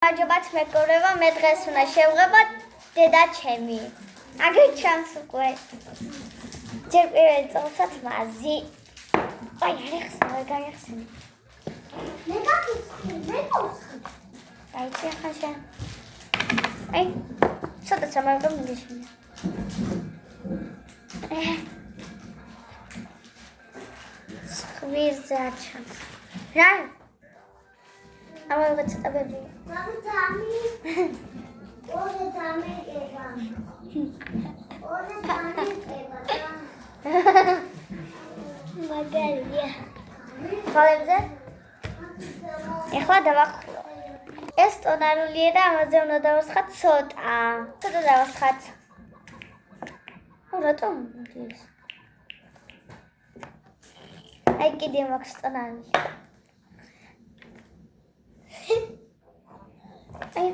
გამარჯობათ მეგობრებო, მე დღეს უნდა შევღებო დედა ჩემი. აგერ ჩანს უკვე. ჯერ პირველ წელსაც მაზი. აი, არ გაიხსენე. მე გავხსნი. აი, ახლა შენ. აი, ცოტა სამაგრო მიდიშინე. სხვირზე ჩანს. რა? ამავე ცოტა ბები. მაგარია. ხალებზე? ეხლა დავახლო. ეს ტონალურია და ამაზე უნდა დავასხათ ცოტა. ცოტა დავასხათ. რატომ ის? აი კიდე მაქვს ტონალი. აი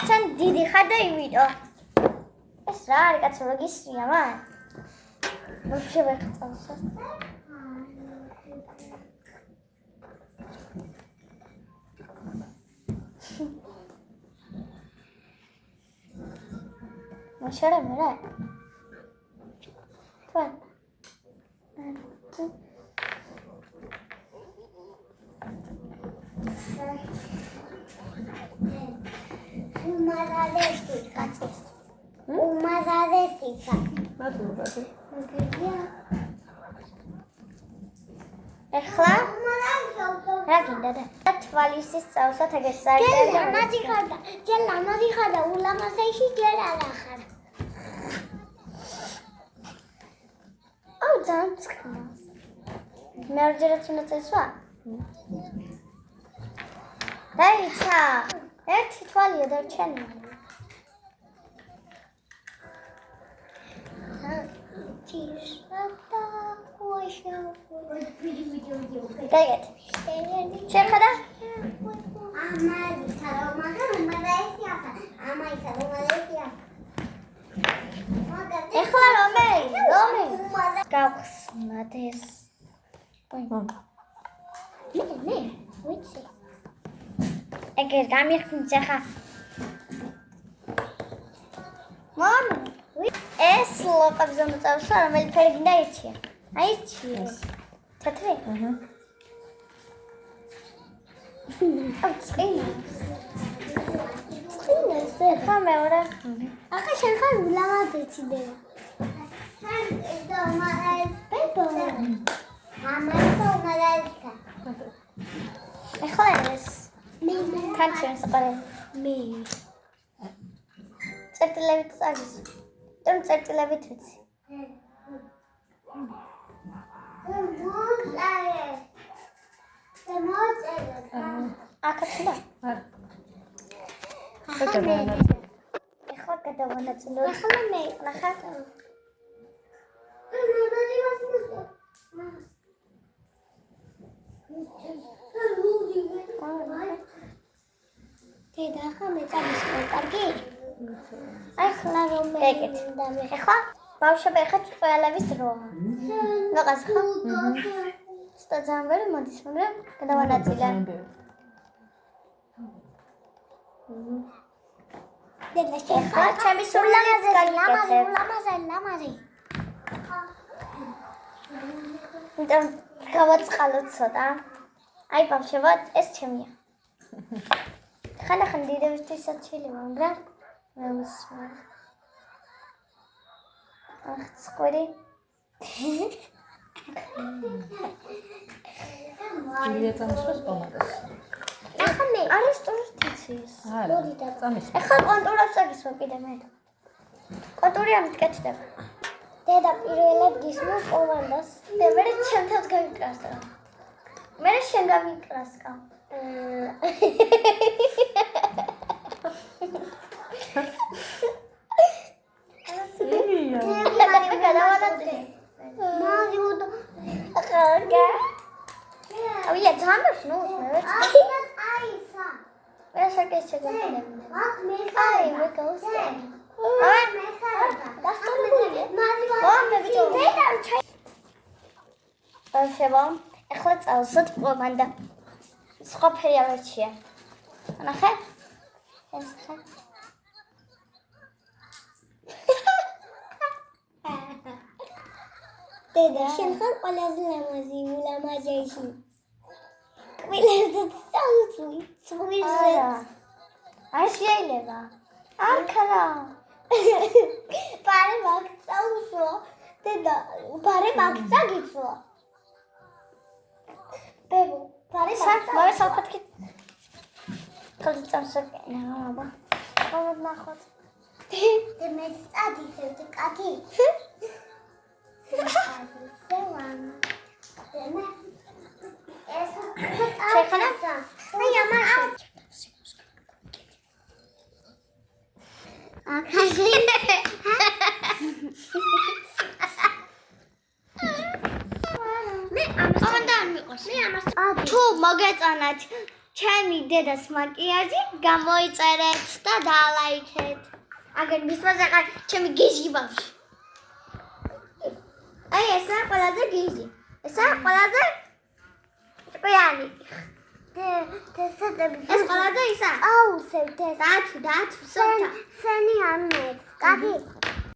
თან დიდი ხარ და იმიტო. ეს რა არის კაცო რა გისრია მან? ვაფშე ვერ ხწავსა. მაშარა მე რა? თქვენ უმაზადესია. მადლობა. ეხლა რა გინდა და თვალისის წავსათ ეგეს საერთოდ ლამაზი ხარ და ჯერ ლამაზი ხარ და ულამაზეში ჯერ არა ხარ. აუ ძალიან წყნავს. მე ორჯერაც უნდა წესვა? დაიცა. ერთი თვალია დარჩენილი. გაიგეთ. შეხედა? ეხლა რომელი? გავხსნათ ეს. მე ვიცი. ეგერ გამიხსნით ახლა. მამა, ეს ლოყებზე უნდა წავსვა, რომელი ფერი გინდა ირჩია. აი ირჩია. თეთრი? წყინას ახლა მეორე. ახლა შენ ხარ ულამაზესი დედა. ეხლა ეს თან შენს ყარე. მე წერტილებით წაგის. დომ წერტილებით ვიცი. აკაცნა. ეხლა გადავანაწილო. ახლა მე ნახა. დედა ახლა მე წავისწრო, კარგი? აი ხლა რომ ეგეთ. ეხლა ბავშვები ეხლა ყველების დროა. ნაყას ხა? ცოტა ძალიან ვერ მოდის, მაგრამ გადავანაწილე. დედა შენ ეხლა ჩემი სულამაზი ლამაზი. იმიტომ გავაწყალოთ ცოტა. აი ბავშვებო, ეს ჩემია. ხან დიდებისთვისაც შეიძლება, მაგრამ მე უსმარ. ახ წყვილი. ილიე წამიშოს პომადას. ახლა მე არის ტურთიცის. არა, წამიშ. ახლა კონტურებს აგისვა კიდე მე. კონტური ამით კეთდება. დედა პირველად გისმო პომადას. და მე შენ თავს გავიკრასკა. მე შენ გავიკრასკა. ეხლა წავსოთ პომადა. სხვა ფერი არ არჩია. ნახე? ეს ხა დედა შენ ხარ ყველაზე ლამაზი ულამაზესი კბილებზე წავსვი ცვილზე არ შეიძლება არ ქარა პარე მაგ წავსვო დედა პარე მაგ წაგიწვო ბებო პარე მაგრამ საკუთი ხალხი წამსაკენა აბა ყოველ ნახოთ დე მე წადისებ კაკი შეხანა აი ამა აკაში მე ამას თუ მოგეწონათ ჩემი დედას მაკიაჟი გამოიწერეთ და დალაიქეთ აგერ მისმას ახლა ჩემი გიჟი ბავშვი აი ესა ყველაზე გიჟი ესა ყველაზე ჭკვიანი ეს ყველაზე ისა აუ სევ დათუ სოთა სენი ამეთ კაკი